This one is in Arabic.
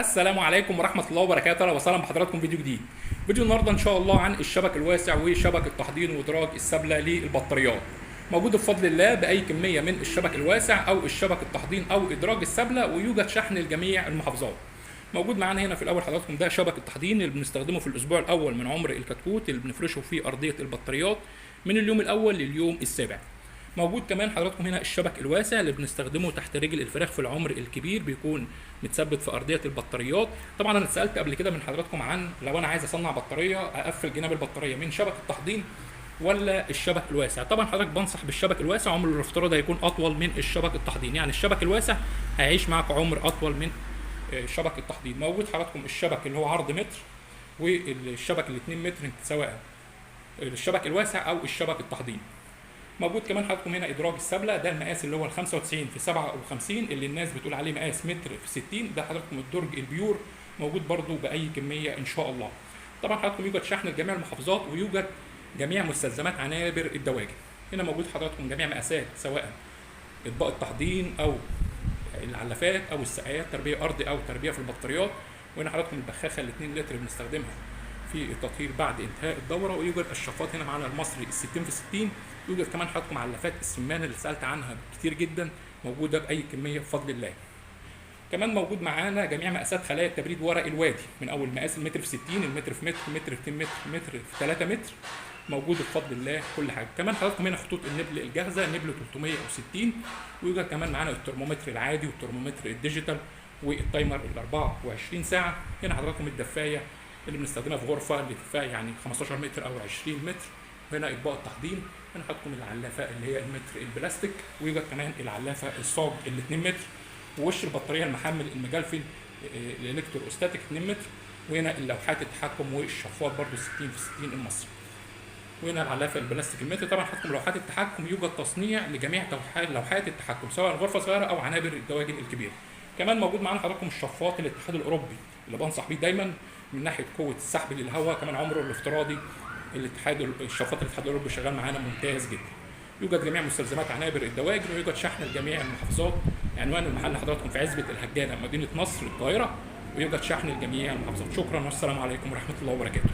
السلام عليكم ورحمة الله وبركاته، اهلا وسهلا بحضراتكم فيديو جديد. فيديو النهارده ان شاء الله عن الشبك الواسع وشبكة تحضير وادراج السبلة للبطاريات. موجود بفضل الله بأي كمية من الشبك الواسع او الشبك التحضير او ادراج السبلة، ويوجد شحن لجميع المحافظات. موجود معانا هنا في الاول حضراتكم ده شبك التحضير اللي بنستخدمه في الاسبوع الاول من عمر الكتكوت اللي بنفرشه في ارضية البطاريات من اليوم الاول لليوم السابع. موجود كمان حضراتكم هنا الشبك الواسع اللي بنستخدمه تحت رجل الفراخ في العمر الكبير، بيكون متثبت في ارضيه البطاريات. طبعا انا اتسالت قبل كده من حضراتكم عن لو انا عايز اصنع بطاريه اقفل جناب البطاريه من شبك التحضير ولا الشبك الواسع. طبعا حضرتك بنصح بالشبك الواسع، عمره الافتراضي هيكون اطول من الشبك التحضير، يعني الشبك الواسع هيعيش معاك عمر اطول من شبك التحضير. موجود حضراتكم الشبك اللي هو عرض متر والشبك ال 2 متر سواء الشبك الواسع او الشبك التحضير. موجود كمان حضراتكم هنا ادراج السبله، ده المقاس اللي هو ال 95 في 57 اللي الناس بتقول عليه مقاس متر في 60. ده حضراتكم الدرج البيور موجود برضو باي كميه ان شاء الله. طبعا حضراتكم يوجد شحن لجميع المحافظات ويوجد جميع مستلزمات عنابر الدواجن. هنا موجود حضراتكم جميع مقاسات سواء اطباق التحضير او العلافات او السقايات، تربيه ارضي او تربيه في البطاريات. وهنا حضراتكم البخاخه ال 2 لتر بنستخدمها في التطهير بعد انتهاء الدوره. ويوجد الشفاط هنا معانا المصري ال 60 في 60. يوجد كمان حضراتكم علافات السمان اللي سالت عنها كتير جدا، موجوده باي كميه بفضل الله. كمان موجود معانا جميع مقاسات خلايا التبريد ورق الوادي، من اول مقاس المتر في 60، المتر في متر، متر في 2 متر، متر في 3 متر، موجود بفضل الله كل حاجه. كمان حضراتكم هنا خطوط النبل الجاهزه، نبل 360. ويوجد كمان معانا الترمومتر العادي والترمومتر الديجيتال والتايمر ال 24 ساعه. هنا حضراتكم الدفايه اللي بنستخدمها في غرفه لارتفاع يعني 15 متر او 20 متر. وهنا اطباق التحضير. هنا حضراتكم العلافه اللي هي المتر البلاستيك. ويوجد كمان العلافه الصاج ال 2 متر، ووش البطاريه المحمل المجلفل الالكترو استاتيك 2 متر. وهنا اللوحات التحكم والشفاط برضو 60 في 60 المصري. وهنا العلافه البلاستيك المتر. طبعا حضراتكم لوحات التحكم يوجد تصنيع لجميع لوحات التحكم سواء غرفه صغيره او عنابر الدواجن الكبيره. كمان موجود معانا حضراتكم الشفاط الاتحاد الاوروبي اللي بنصح بيه دايما من ناحيه قوه السحب للهواء، كمان عمره الافتراضي الشفاط الاتحاد الاوروبي شغال معانا ممتاز جدا. يوجد جميع مستلزمات عنابر الدواجن ويوجد شحن لجميع المحافظات. عنوان المحل حضراتكم في عزبه الهجانه مدينه نصر القاهره، ويوجد شحن لجميع المحافظات. شكرا والسلام عليكم ورحمه الله وبركاته.